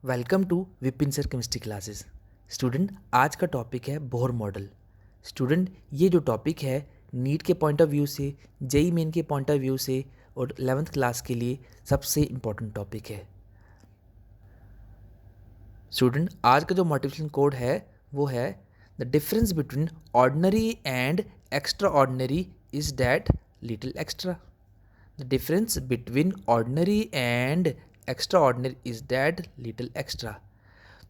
Welcome to Vipin sir chemistry classes. Student, आज का topic है बोहर मॉडल। स्टूडेंट, ये जो टॉपिक है नीट के पॉइंट ऑफ व्यू से, जेई मेन के पॉइंट ऑफ व्यू से और 11th क्लास के लिए सबसे इम्पॉर्टेंट टॉपिक है। स्टूडेंट, आज का जो मोटिवेशन कोड है वो है the difference between ordinary and extra ordinary is that little extra. The difference between ordinary and extra ordinary is that little extra.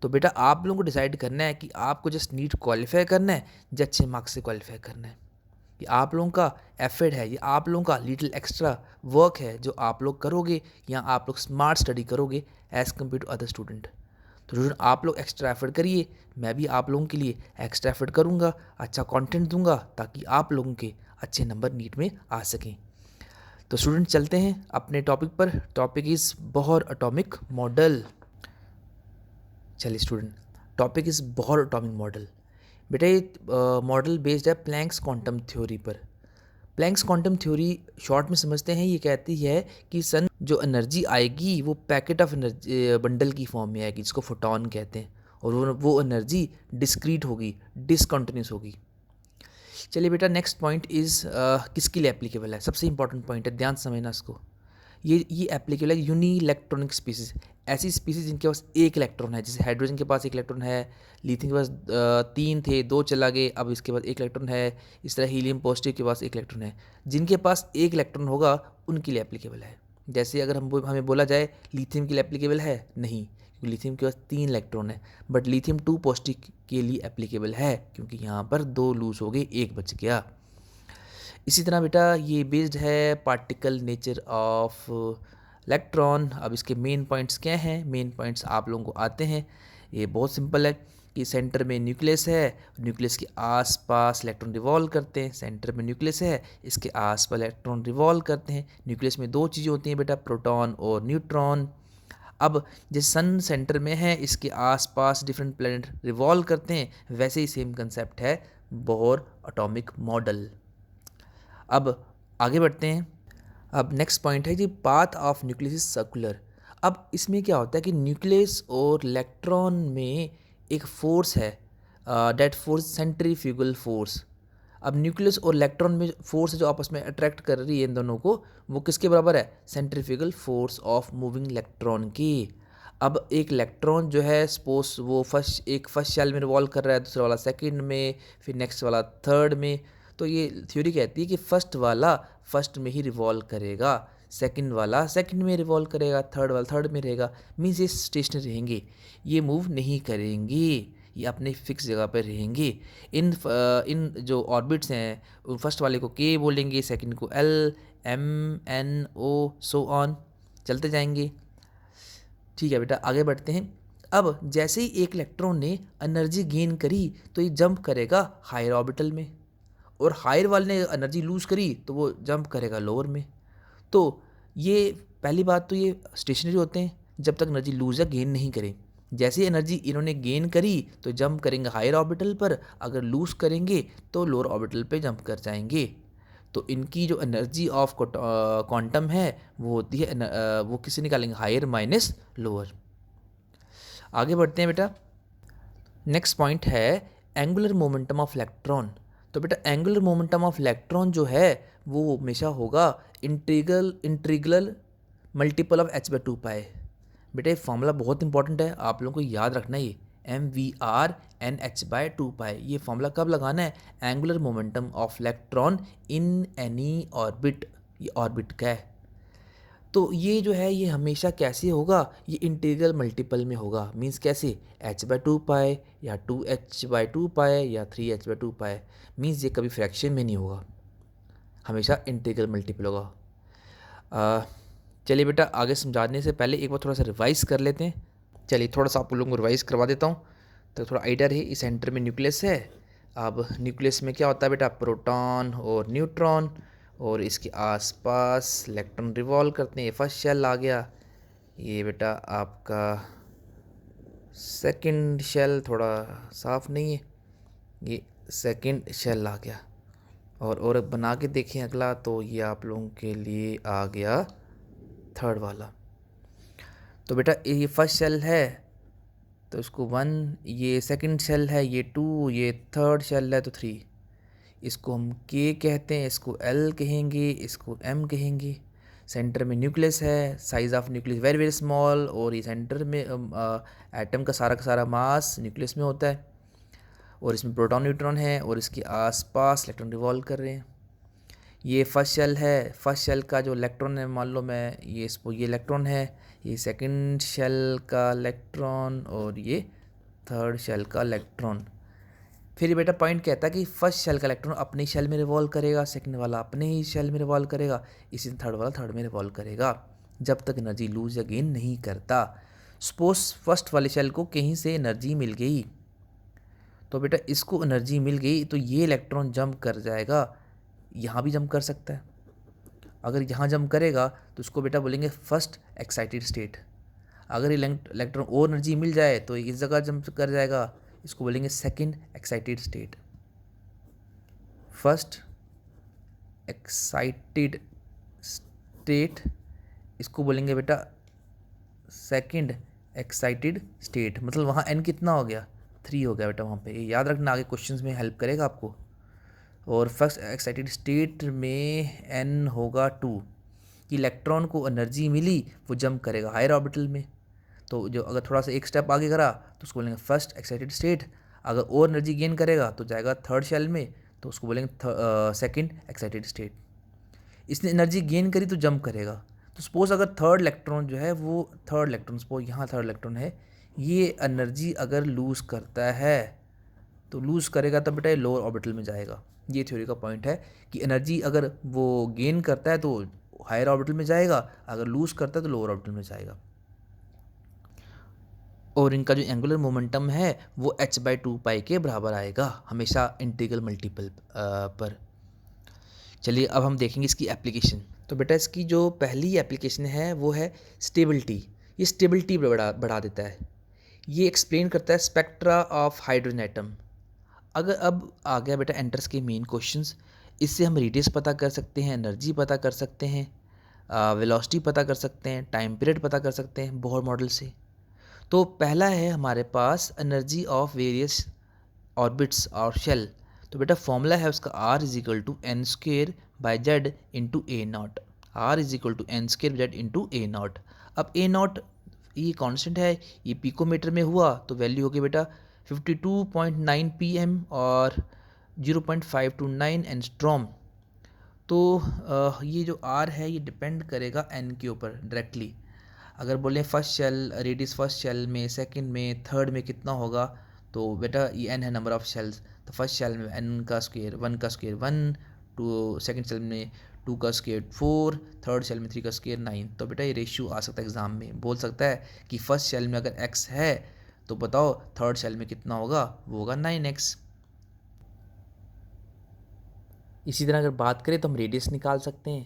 तो बेटा आप लोगों को डिसाइड करना है कि आपको जस्ट नीट क्वालिफाई करना है या अच्छे मार्क्स से क्वालिफाई करना है। ये आप लोगों का एफर्ट है, ये आप लोगों का लिटिल एक्स्ट्रा वर्क है जो आप लोग करोगे या आप लोग स्मार्ट स्टडी करोगे as compare to other student. तो स्टूडेंट आप लोग एक्स्ट्रा एफर्ट करिए, मैं भी आप लोगों के लिए एक्स्ट्रा एफर्ट करूँगा, अच्छा कंटेंट दूंगा ताकि आप लोगों के अच्छे नंबर नीट में आ सकें। तो स्टूडेंट चलते हैं अपने टॉपिक पर। Topic is Bohr atomic model. चलिए student, topic is Bohr atomic model. बेटा ये मॉडल बेस्ड है प्लैंक्स क्वांटम थ्योरी पर। प्लैंक्स क्वांटम थ्योरी शॉर्ट में समझते हैं, ये कहती है कि सन जो एनर्जी आएगी वो पैकेट ऑफ एनर्जी बंडल की फॉर्म में आएगी जिसको फोटोन कहते हैं, और वो एनर्जी डिस्क्रीट होगी, डिसकंटिन्यूस होगी। चलिए बेटा नेक्स्ट पॉइंट इज़ किसके लिए एप्लीकेबल है, सबसे इंपॉर्टेंट पॉइंट है, ध्यान से समझना इसको। ये एप्लीकेबल है यूनी इलेक्ट्रॉनिक स्पीसीज, ऐसी स्पीसीज जिनके पास एक इलेक्ट्रॉन है। जैसे हाइड्रोजन के पास एक इलेक्ट्रॉन है, लिथियम के पास 3 थे, 2 चला गए, अब इसके पास एक इलेक्ट्रॉन है। इस तरह हीलियम पॉजिटिव के पास एक इलेक्ट्रॉन है। जिनके पास एक इलेक्ट्रॉन होगा उनके लिए एप्लीकेबल है। जैसे अगर हमें बोला जाए लिथियम के लिए एप्लीकेबल है, नहीं, क्योंकि लिथियम के पास 3 इलेक्ट्रॉन है। बट लिथियम 2 पॉजिटिव के लिए एप्लीकेबल है क्योंकि यहाँ पर 2 लूज हो गए, एक बच गया। इसी तरह बेटा ये बेस्ड है पार्टिकल नेचर ऑफ इलेक्ट्रॉन। अब इसके मेन पॉइंट्स क्या हैं? मेन पॉइंट्स आप लोगों को आते हैं, ये बहुत सिंपल है कि सेंटर में न्यूक्लियस है, न्यूक्लियस के आसपास इलेक्ट्रॉन रिवॉल्व करते हैं। सेंटर में न्यूक्लियस है, इसके आसपास इलेक्ट्रॉन रिवॉल्व करते हैं। न्यूक्लियस में 2 चीज़ें होती हैं बेटा, प्रोटॉन और न्यूट्रॉन। अब जैसे सन सेंटर में है, इसके आसपास डिफरेंट प्लैनेट रिवॉल्व करते हैं, वैसे ही सेम कंसेप्ट है बोहर एटॉमिक मॉडल। अब आगे बढ़ते हैं। अब नेक्स्ट पॉइंट है जी path of nucleus is circular. अब इसमें क्या होता है कि न्यूक्लियस और इलेक्ट्रॉन में एक फोर्स है, डेट फोर्स सेंट्रीफ्यूगल फोर्स। अब न्यूक्लियस और इलेक्ट्रॉन में फोर्स जो आपस में अट्रैक्ट कर रही है इन दोनों को, वो किसके बराबर है? Centrifugal force of moving electron की। अब एक इलेक्ट्रॉन जो है सपोज वो फर्स्ट शेल में रिवॉल्व कर रहा है, दूसरा वाला सेकंड में, फिर नेक्स्ट वाला थर्ड में। तो ये थ्योरी कहती है कि फर्स्ट वाला फर्स्ट में ही रिवॉल्व करेगा, सेकंड वाला सेकंड में रिवॉल्व करेगा, थर्ड वाला थर्ड में रहेगा। मीन्स ये स्टेशनरी रहेंगे, ये मूव नहीं करेंगे, ये अपने फिक्स जगह पर रहेंगे। इन जो ऑर्बिट्स हैं, फर्स्ट वाले को के बोलेंगे, सेकंड को L, M, N, O, so on, चलते जाएंगे। ठीक है बेटा, आगे बढ़ते हैं। अब जैसे ही एक इलेक्ट्रॉन ने एनर्जी गेन करी तो ये जंप करेगा हायर ऑर्बिटल में, और हायर वाले ने एनर्जी लूज़ करी तो वो जंप करेगा लोअर में। तो ये पहली बात तो ये स्टेशनरी होते हैं जब तक एनर्जी लूज़ या गेन नहीं करें। जैसे इन्होंने गेन करी तो जंप करेंगे हायर ऑर्बिटल पर, अगर लूज़ करेंगे तो लोअर ऑर्बिटल पे जंप कर जाएंगे। तो इनकी जो एनर्जी ऑफ क्वांटम है वो होती है वो किसे निकालेंगे? Higher minus lower. आगे बढ़ते हैं बेटा। नेक्स्ट पॉइंट है एंगुलर मोमेंटम ऑफ इलेक्ट्रॉन। तो बेटा एंगुलर मोमेंटम ऑफ इलेक्ट्रॉन जो है वो हमेशा होगा इंटीग्रल मल्टीपल ऑफ h/2π। बेटा ये फॉर्मूला बहुत इंपॉर्टेंट है, आप लोगों को याद रखना है। ये mvr/h/2π, ये फॉर्मूला कब लगाना है? Angular momentum of electron in any orbit, ये ऑर्बिट का है। तो ये जो है ये हमेशा कैसे होगा? ये इंटीग्रल मल्टीपल में होगा। मींस कैसे? h/2π या 2h/2π या 3h/2π। मींस ये कभी फ्रैक्शन में नहीं होगा, हमेशा इंटीग्रल मल्टीपल होगा। चलिए बेटा आगे समझाने से पहले एक बार थोड़ा सा रिवाइज कर लेते हैं। चलिए थोड़ा सा आप लोगों को रिवाइज करवा देता हूँ तो थोड़ा आइडिया रहे। इस सेंटर में न्यूक्लियस है। अब न्यूक्लियस में क्या होता है बेटा? प्रोटॉन और न्यूट्रॉन, और इसके आसपास इलेक्ट्रॉन रिवॉल्व करते हैं। ये फर्स्ट शेल आ गया, ये बेटा आपका सेकंड शेल थोड़ा साफ नहीं है, ये सेकंड शेल आ गया। और बना के देखें अगला, तो ये आप लोगों के लिए आ गया थर्ड वाला। तो बेटा ये फर्स्ट शेल है, तो इसको 1, ये सेकंड शेल है, ये 2, ये थर्ड शेल है तो 3। इसको हम K कहते हैं, इसको L कहेंगे, इसको M कहेंगे। सेंटर में न्यूक्लियस है, size of nucleus very very small, और ये सेंटर में एटम का सारा मास न्यूक्लियस में होता है, और इसमें प्रोटॉन न्यूट्रॉन है, और इसके आसपास इलेक्ट्रॉन रिवॉल्व कर रहे हैं। ये फर्स्ट शेल है, फर्स्ट शेल का जो इलेक्ट्रॉन है, मान लो मैं ये इसको, ये इलेक्ट्रॉन है, ये सेकंड शेल का इलेक्ट्रॉन, और ये थर्ड शेल का इलेक्ट्रॉन। फिर ये बेटा पॉइंट कहता है कि फर्स्ट शेल का इलेक्ट्रॉन अपने शेल में रिवॉल्व करेगा, सेकंड वाला अपने ही शेल में रिवॉल्व करेगा, इसी थर्ड वाला थर्ड में रिवॉल्व करेगा, जब तक एनर्जी लूज या गेन नहीं करता। सपोज फर्स्ट वाले शेल को कहीं से एनर्जी मिल गई, तो बेटा इसको एनर्जी मिल गई तो ये इलेक्ट्रॉन जंप कर जाएगा, यहाँ भी जंप कर सकता है। अगर यहाँ जंप करेगा तो इसको बेटा बोलेंगे फर्स्ट एक्साइटेड स्टेट। अगर इलेक्ट्रॉन और एनर्जी मिल जाए तो इस जगह जंप कर जाएगा, इसको बोलेंगे second excited state. First excited state, इसको बोलेंगे बेटा सेकंड एक्साइटेड स्टेट। मतलब वहाँ n कितना हो गया, 3 हो गया बेटा वहाँ पे। ये याद रखना, आगे क्वेश्चंस में हेल्प करेगा आपको। और फर्स्ट एक्साइटेड स्टेट में n होगा 2। इलेक्ट्रॉन को एनर्जी मिली, वो जंप करेगा हायर ऑर्बिटल में। तो जो अगर थोड़ा सा एक स्टेप आगे करा तो उसको बोलेंगे फर्स्ट एक्साइटेड स्टेट। अगर और एनर्जी गेन करेगा तो जाएगा थर्ड शेल में, तो उसको बोलेंगे सेकंड एक्साइटेड स्टेट। इसने एनर्जी गेन करी तो जंप करेगा। तो सपोज अगर थर्ड इलेक्ट्रॉन जो है वो थर्ड इलेक्ट्रॉन, सपोज यहाँ थर्ड इलेक्ट्रॉन है, ये एनर्जी अगर लूज़ करता है तो लूज़ करेगा तब बेटा ये लोअर ऑर्बिटल में जाएगा। ये थ्योरी का पॉइंट है कि एनर्जी अगर वो गेन करता है तो हायर ऑर्बिटल में जाएगा, अगर लूज़ करता है तो लोअर ऑर्बिटल में जाएगा। और इनका जो एंगुलर मोमेंटम है वो h/2 के बराबर आएगा हमेशा इंटीग्रल मल्टीपल पर। चलिए अब हम देखेंगे इसकी एप्लीकेशन। तो बेटा इसकी जो पहली एप्लीकेशन है वो है स्टेबिलिटी। ये स्टेबिलिटी बढ़ा देता है। ये एक्सप्लेन करता है स्पेक्ट्रा ऑफ हाइड्रोजन एटम। अगर अब आ गया बेटा एंट्रेंस के मेन क्वेश्चंस, इससे हम रेडियस पता कर सकते हैं, एनर्जी पता कर सकते हैं, वेलोसिटी पता कर सकते हैं, टाइम पीरियड पता कर सकते हैं बोहर मॉडल से। तो पहला है हमारे पास एनर्जी ऑफ वेरियस ऑर्बिट्स और शेल। तो बेटा फॉर्मूला है उसका R=n²/z/a0। R=n²/z/a0। अब a0 ये कांस्टेंट है, ये पिकोमीटर में हुआ तो वैल्यू होगी बेटा 52.9 pm और 0.529 एंगस्ट्रॉम। तो ये जो R है ये डिपेंड करेगा n के ऊपर डायरेक्टली। अगर बोलें first shell radius first shell में, सेकंड में, थर्ड में कितना होगा, तो बेटा ये n है नंबर ऑफ शेल्स। तो फर्स्ट शेल में n का स्क्वायर 1 का स्क्वायर 1, टू सेकंड शेल में 2 का स्क्वायर 4, थर्ड शेल में 3 का स्क्वायर 9। तो बेटा ये रेशियो आ सकता है एग्जाम में, बोल सकता है कि फर्स्ट शेल में अगर x है तो बताओ थर्ड शेल में कितना होगा, वो होगा 9x। इसी तरह अगर बात करें तो हम रेडियस निकाल सकते हैं।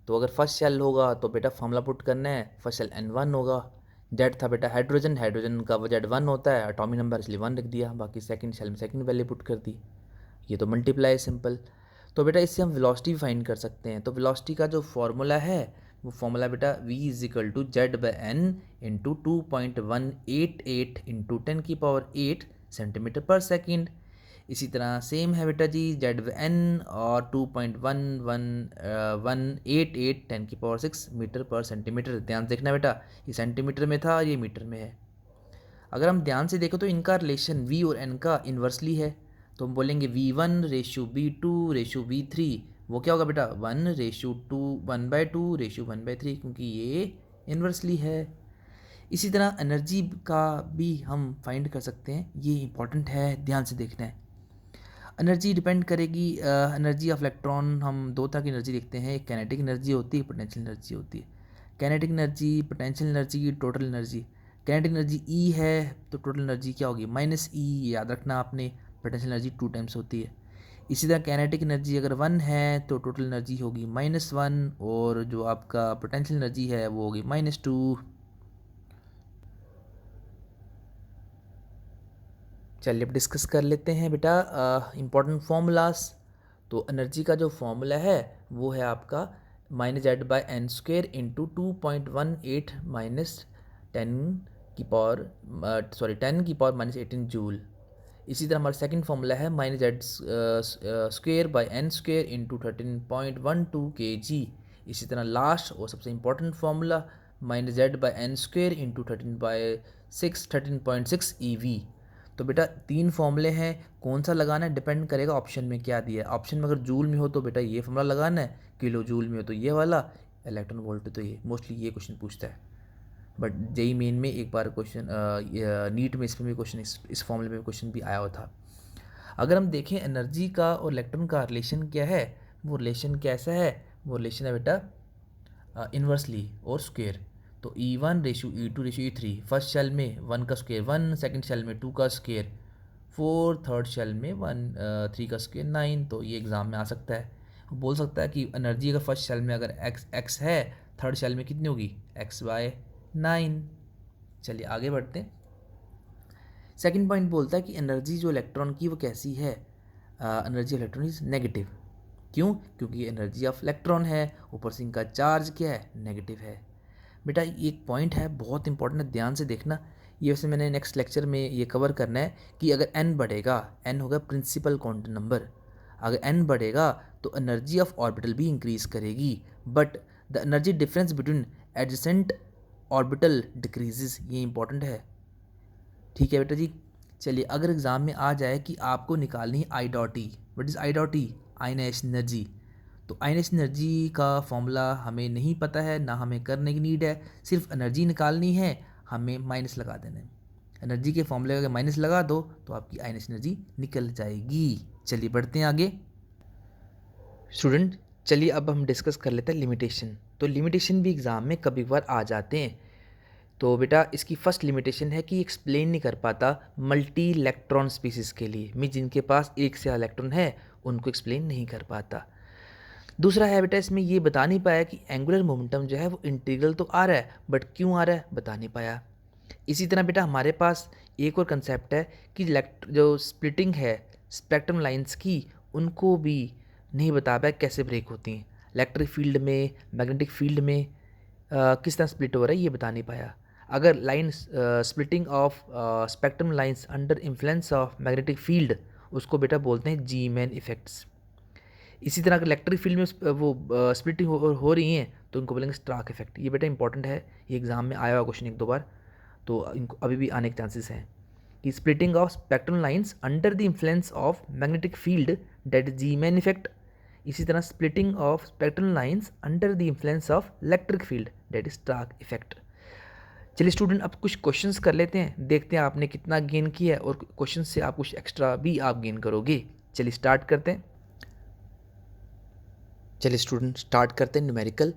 तो अगर फर्स्ट शेल होगा तो बेटा फॉर्मूला पुट करना है, फर्स्ट शेल n1 होगा। जेड था बेटा हाइड्रोजन, हाइड्रोजन का वो Z1 होता है, एटॉमिक नंबर इसलिए 1 रख दिया, बाकी सेकंड शेल में सेकंड वैल्यू पुट कर दी। ये तो मल्टीप्लाई सिंपल। तो बेटा इससे हम वेलोसिटी फाइंड कर सकते हैं। तो वेलोसिटी का जो फार्मूला है वो फार्मूला बेटा v=z/n × 2.188 × 10⁸ सेंटीमीटर पर सेकेंड। इसी तरह सेम है बेटा जी z/n और 2.1188 10⁶ मीटर पर सेंटीमीटर। ध्यान देखना बेटा ये सेंटीमीटर में था, ये मीटर में है। अगर हम ध्यान से देखें तो इनका रिलेशन v और n का इन्वर्सली है। तो हम बोलेंगे v1:v2:v3, वो क्या होगा बेटा 1:1/2:1/3, क्योंकि ये इन्वर्सली है। इसी तरह एनर्जी का भी हम फाइंड कर सकते हैं, ये इंपॉर्टेंट है, ध्यान से देखना है। एनर्जी डिपेंड करेगी, एनर्जी ऑफ इलेक्ट्रॉन हम दो तरह की एनर्जी देखते हैं, एक कैनेटिक एनर्जी होती है, पोटेंशियल एनर्जी होती है। Kinetic energy, potential energy, total energy. Kinetic energy E है तो टोटल एनर्जी क्या होगी -E, याद रखना आपने। पोटेंशियल एनर्जी 2 टाइम्स होती है। इसी तरह कैनेटिक एनर्जी अगर 1 है तो टोटल एनर्जी होगी -1, और जो आपका पोटेंशियल एनर्जी है वो होगी -2। चलिए अब डिस्कस कर लेते हैं बेटा इम्पोर्टेंट फार्मूलाज। तो एनर्जी का जो फार्मूला है वो है आपका -z/n² × 2.18 - 10⁻⁴ की पावर 10 की पावर -18 जूल। इसी तरह हमारा सेकंड फॉर्मूला है -z square by n square into 13.12 kg। इसी तरह लास्ट और सबसे important formula -z by n square into 13.6 EV। तो बेटा 3 फॉर्मूले हैं, कौन सा लगाना है डिपेंड करेगा ऑप्शन में क्या दिया है। ऑप्शन में अगर जूल में हो तो बेटा ये फॉर्मूला लगाना है, किलो जूल में हो तो ये वाला, इलेक्ट्रॉन वोल्ट तो ये मोस्टली ये क्वेश्चन पूछता है। बट जेई मेन में एक बार क्वेश्चन नीट में इसमें भी क्वेश्चन इस फॉर्मूले में क्वेश्चन भी आया हुआ था। अगर हम देखें एनर्जी का और इलेक्ट्रॉन का रिलेशन क्या है, वो रिलेशन कैसा है, वो रिलेशन है बेटा इन्वर्सली और स्क्वेयर। तो E1 ratio E2 ratio E3, first shell में 1 का स्क्वेयर 1, सेकंड शेल में 2 का स्क्वेयर 4, थर्ड शेल में 3 का स्क्वेयर 9। तो ये एग्ज़ाम में आ सकता है। वो बोल सकता है कि एनर्जी अगर फर्स्ट शेल में अगर x है, थर्ड शेल में कितनी होगी x/9। चलिए आगे बढ़ते हैं। सेकंड पॉइंट बोलता है कि एनर्जी जो इलेक्ट्रॉन की वो कैसी है, एनर्जी इलेक्ट्रॉन इज नेगेटिव। क्यों? क्योंकि एनर्जी ऑफ इलेक्ट्रॉन है, ऊपर से इनका चार्ज क्या है, नेगेटिव है। बेटा एक पॉइंट है बहुत इंपॉर्टेंट है, ध्यान से देखना। ये वैसे मैंने नेक्स्ट लेक्चर में ये कवर करना है कि अगर n बढ़ेगा, n होगा प्रिंसिपल क्वांटम नंबर, अगर n बढ़ेगा तो एनर्जी ऑफ ऑर्बिटल भी इंक्रीज करेगी, but the energy difference between adjacent orbital decreases. ये इंपॉर्टेंट है, ठीक है बेटा जी। चलिए अगर एग्ज़ाम में आ जाए कि आपको निकालनी है I dot E, what is I dot E, ionisation energy, तो आयनाइजेशन एनर्जी का फॉर्मूला हमें नहीं पता है, ना हमें करने की नीड है, सिर्फ एनर्जी निकालनी है, हमें माइनस लगा देना है। एनर्जी के फॉर्मूले का अगर माइनस लगा दो तो आपकी आयनाइजेशन एनर्जी निकल जाएगी। चलिए बढ़ते हैं आगे स्टूडेंट। चलिए अब हम डिस्कस कर लेते हैं लिमिटेशन। तो लिमिटेशन भी एग्ज़ाम में कभी कभार आ जाते हैं। तो बेटा इसकी फर्स्ट लिमिटेशन है कि एक्सप्लेन नहीं कर पाता मल्टी इलेक्ट्रॉन स्पीसीज़ के लिए, मीन जिनके पास एक से इलेक्ट्रॉन है उनको एक्सप्लेन नहीं कर पाता। दूसरा है बेटा इसमें ये बता नहीं पाया कि एंगुलर मोमेंटम जो है वो इंटीग्रल तो आ रहा है बट क्यों आ रहा है बता नहीं पाया। इसी तरह बेटा हमारे पास एक और कंसेप्ट है कि जो स्प्लिटिंग है स्पेक्ट्रम लाइंस की, उनको भी नहीं बता पाया कैसे ब्रेक होती हैं। इलेक्ट्रिक फील्ड में, मैग्नेटिक फील्ड में किस तरह स्प्लिट हो रहा है ये बता नहीं पाया। अगर line splitting of spectrum lines under influence of magnetic field, उसको बेटा बोलते हैं जी मैन इफेक्ट्स। इसी तरह अगर इलेक्ट्रिक फील्ड में वो स्प्लिटिंग हो रही हैं तो इनको बोलेंगे स्टार्क इफेक्ट। ये बेटा इंपॉर्टेंट है, ये एग्जाम में आया हुआ क्वेश्चन एक दो बार, तो इनको अभी भी आने के चांसेस हैं कि splitting of spectrum lines under the influence of magnetic field, that is Zeeman effect. इसी तरह splitting of spectrum lines under the influence of electric field, that is Stark effect. चलिए स्टूडेंट अब कुछ questions कर लेते हैं, देखते हैं आपने कितना गेन किया है और क्वेश्चन से आप कुछ एक्स्ट्रा भी आप गेन करोगे। चलिए स्टार्ट करते हैं। चलिए स्टूडेंट स्टार्ट करते हैं न्यूमेरिकल।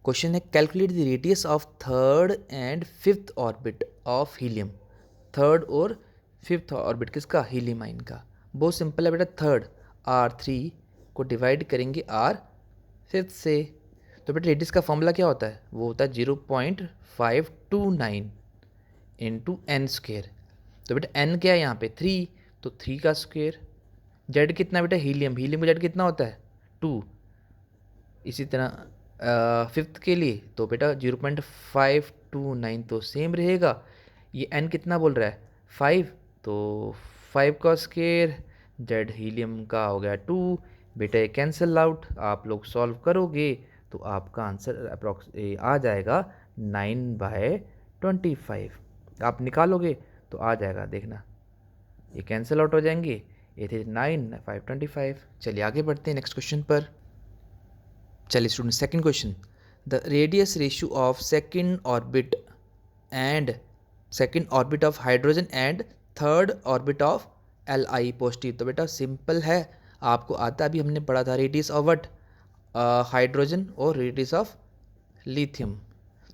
क्वेश्चन है calculate the radius of third and fifth orbit of helium. Third और फिफ्थ ऑर्बिट किसका, हीलियम आयन का। बहुत सिंपल है बेटा, थर्ड R3 को डिवाइड करेंगे R5 से। तो बेटा रेडियस का फॉर्मूला क्या होता है, वो होता है 0.529 इंटू एन स्क्वेयर। तो बेटा एन क्या है यहाँ पे 3, तो 3 का स्क्वेयर। जेड कितना बेटा, हीलियम, हीलियम का जेड कितना होता है 2। इसी तरह फिफ्थ के लिए तो बेटा 0.529 तो सेम रहेगा। ये एन कितना बोल रहा है 5, तो 5 का स्क्वेयर, जेड हीलियम का हो गया 2। बेटा ये कैंसल आउट, आप लोग सॉल्व करोगे तो आपका आंसर अप्रॉक्स आ जाएगा 9/25। आप निकालोगे तो आ जाएगा, देखना ये कैंसिल आउट हो जाएंगे, ये थे 9 5/25। चलिए आगे बढ़ते हैं नेक्स्ट क्वेश्चन पर। चलिए student second question, the radius ratio of second orbit of hydrogen and third orbit of Li positive. तो बेटा सिंपल है, आपको आता अभी हमने पढ़ा था रेडियस ऑफ वट, हाइड्रोजन और रेडियस ऑफ लिथियम।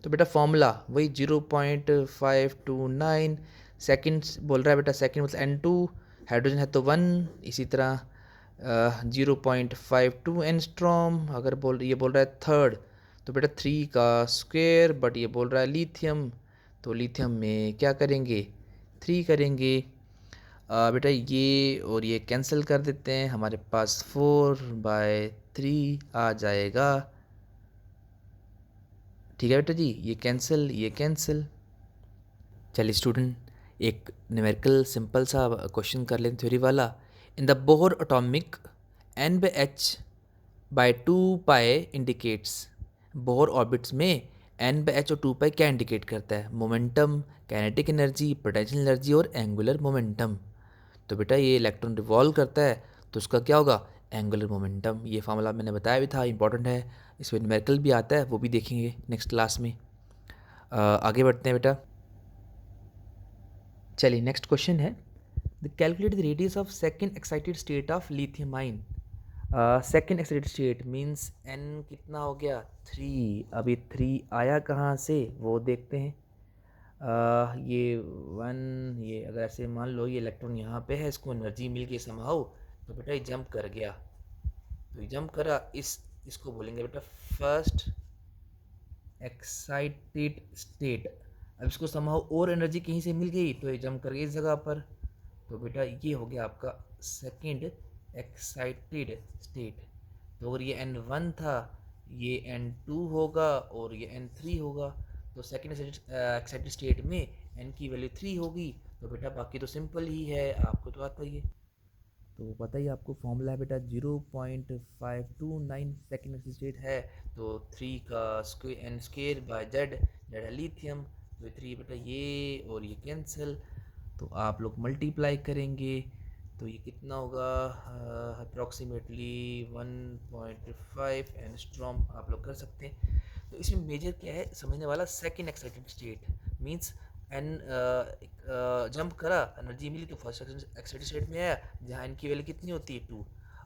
तो बेटा फॉर्मूला वही 0.529, सेकंड बोल रहा है बेटा, सेकंड मतलब N2, हाइड्रोजन है तो 1। इसी तरह 0.52 एंगस्ट्रॉम। अगर ये बोल रहा है थर्ड तो बेटा 3 का स्क्वेयर, बट ये बोल रहा है लिथियम, तो लिथियम में क्या करेंगे 3 करेंगे। बेटा ये और ये कैंसिल कर देते हैं, हमारे पास 4/3 आ जाएगा। ठीक है बेटा जी, ये कैंसिल। चलिए चलिए स्टूडेंट, एक न्यूमेरिकल सिंपल सा क्वेश्चन कर लें थ्योरी वाला। In the bore atomic n by H by 2 pi indicates, bore orbits में n बाई एच और 2 पाई क्या इंडिकेट करता है? Momentum, kinetic energy, potential energy और एंगुलर मोमेंटम। तो बेटा ये इलेक्ट्रॉन रिवॉल्व करता है तो उसका क्या होगा? Angular momentum. ये फार्मूला मैंने बताया भी था, इंपॉर्टेंट है, इसमें न्यूमेरिकल भी आता है, वो भी देखेंगे नेक्स्ट क्लास में। आगे बढ़ते हैं बेटा। चलिए नेक्स्ट क्वेश्चन है, the calculate the radius of second excited state of lithium ion. Second excited state means n कितना हो गया? 3। अभी 3 आया कहाँ से वो देखते हैं। ये 1, ये अगर ऐसे मान लो ये इलेक्ट्रॉन यहाँ पे है, इसको एनर्जी मिल गई समहाउ, तो बेटा ये जंप कर गया। तो ये जंप करा, इसको बोलेंगे बेटा फर्स्ट एक्साइटेड स्टेट। अब इसको समहाउ और एनर्जी कहीं से मिल गई तो ये जंप कर गई इस जगह पर, तो बेटा ये हो गया आपका सेकंड एक्साइटेड स्टेट। तो अगर ये n1 था, ये n2 होगा और ये n3 होगा। तो सेकंड एक्साइटेड स्टेट में n की वैल्यू 3 होगी। तो बेटा बाकी तो सिंपल ही है, आपको तो आता ही है। तो पता ही आपको फॉर्मूला है बेटा 0.529 सेकेंड एक्साइटेड स्टेट है। तो 3 का square n square by Z, Z है लिथियम, तो 3 बेटा ये और ये कैंसिल, तो आप लोग मल्टीप्लाई करेंगे तो ये कितना होगा? अप्रॉक्सीमेटली 1.5 एंगस्ट्रॉम आप लोग कर सकते हैं। तो इसमें मेजर क्या है समझने वाला? Second excited state means N jump करा, एनर्जी मिली तो फर्स्ट एक्साइटेड स्टेट में आया, जहाँ एन की वैल्यू कितनी होती है? 2।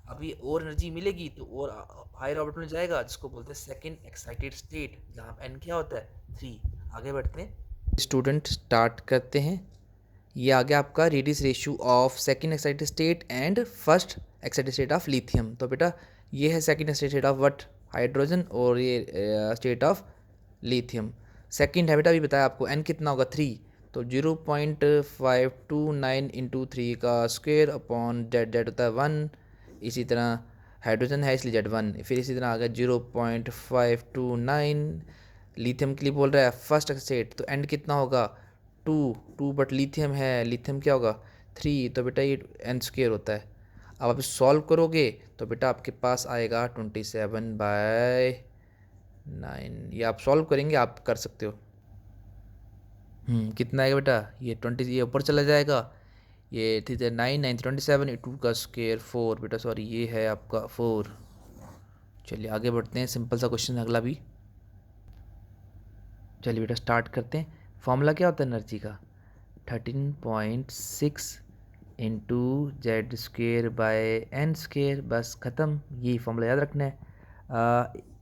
अभी और एनर्जी मिलेगी तो और हायर ऑर्बिट में जाएगा, जिसको बोलते हैं सेकंड एक्साइटेड स्टेट, जहाँ एन क्या होता है? 3। आगे बढ़ते हैं स्टूडेंट, स्टार्ट करते हैं। ये आ गया आपका radius ratio of second excited state and first excited state of lithium. तो बेटा ये है second excited state of what? Hydrogen, और ये स्टेट ऑफ लिथियम। सेकंड है बेटा, अभी बताया आपको n कितना होगा? 3। तो 0.529 इंटू 3 का स्क्वायर अपॉन जेड, जेड होता है 1। इसी तरह हाइड्रोजन है इसलिए जेड 1। फिर इसी तरह आ गया 0.529 लिथियम के लिए बोल रहा है फर्स्ट स्टेट, तो एंड कितना होगा? 2 बट लिथियम है, लिथियम क्या होगा? 3। तो बेटा ये n स्क्वायर होता है। अब आप सॉल्व करोगे तो बेटा आपके पास आएगा 27/9। ये आप सॉल्व करेंगे, आप कर सकते हो। कितना आएगा बेटा? ये 20, ये ऊपर चला जाएगा, ये ठीक है 9 9 27, 2 का स्क्वायर 4 बेटा, सॉरी ये है आपका 4। चलिए आगे बढ़ते हैं, सिंपल सा क्वेश्चन अगला भी। चलिए बेटा स्टार्ट करते हैं। फॉर्मूला क्या होता है एनर्जी का? 13.6 into Z square by N square, बस ख़त्म। ये फॉर्मूला याद रखना है।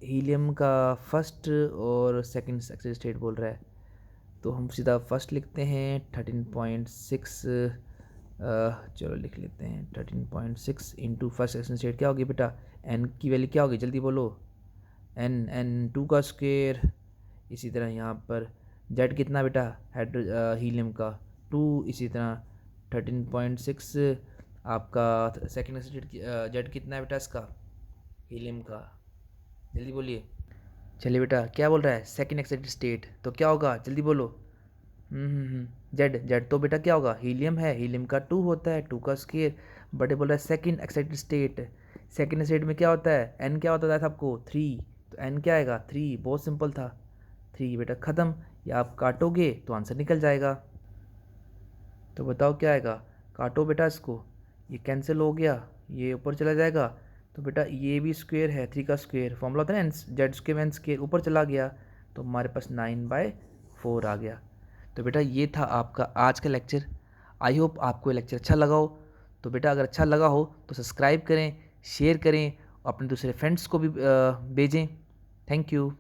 हीलियम का फर्स्ट और सेकंड एक्साइटेड स्टेट बोल रहा है, तो हम सीधा फर्स्ट लिखते हैं 13.6। चलो लिख लेते हैं 13.6 इंटू फर्स्ट एक्साइटेड स्टेट क्या होगी बेटा? एन की वैल्यू क्या होगी? जल्दी बोलो। एन 2 का स्क्वेयर। इसी तरह यहाँ पर जेड कितना बेटा? हीलियम का 2। इसी तरह 13.6 आपका सेकेंड एक्साइटेड जेड कितना है बेटा इसका? हीलियम का, जल्दी बोलिए। चलिए बेटा क्या बोल रहा है? सेकेंड एक्साइटेड स्टेट, तो क्या होगा? जल्दी बोलो। जेड, जेड तो बेटा क्या होगा? हीलियम है, हीलियम का 2 होता है, 2 का स्क्वायर। बट बोल रहा है second excited state, second state में क्या होता है? एन क्या होता था आपको? 3। तो एन क्या आएगा? 3। बहुत सिंपल था, 3 बेटा ख़त्म। या आप काटोगे तो आंसर निकल जाएगा। तो बताओ क्या आएगा? काटो बेटा इसको, ये कैंसिल हो गया, ये ऊपर चला जाएगा। तो बेटा ये भी स्क्वायर है, 3 का स्क्वायर, फॉर्मूला होता है ना जेड स्क्वायर एन स्क्वायर, ऊपर चला गया तो हमारे पास 9/4 आ गया। तो बेटा ये था आपका आज का लेक्चर। आई होप आपको ये लेक्चर अच्छा लगा हो। तो बेटा अगर अच्छा लगा हो तो सब्सक्राइब करें, शेयर करें, अपने दूसरे फ्रेंड्स को भी भेजें। Thank you.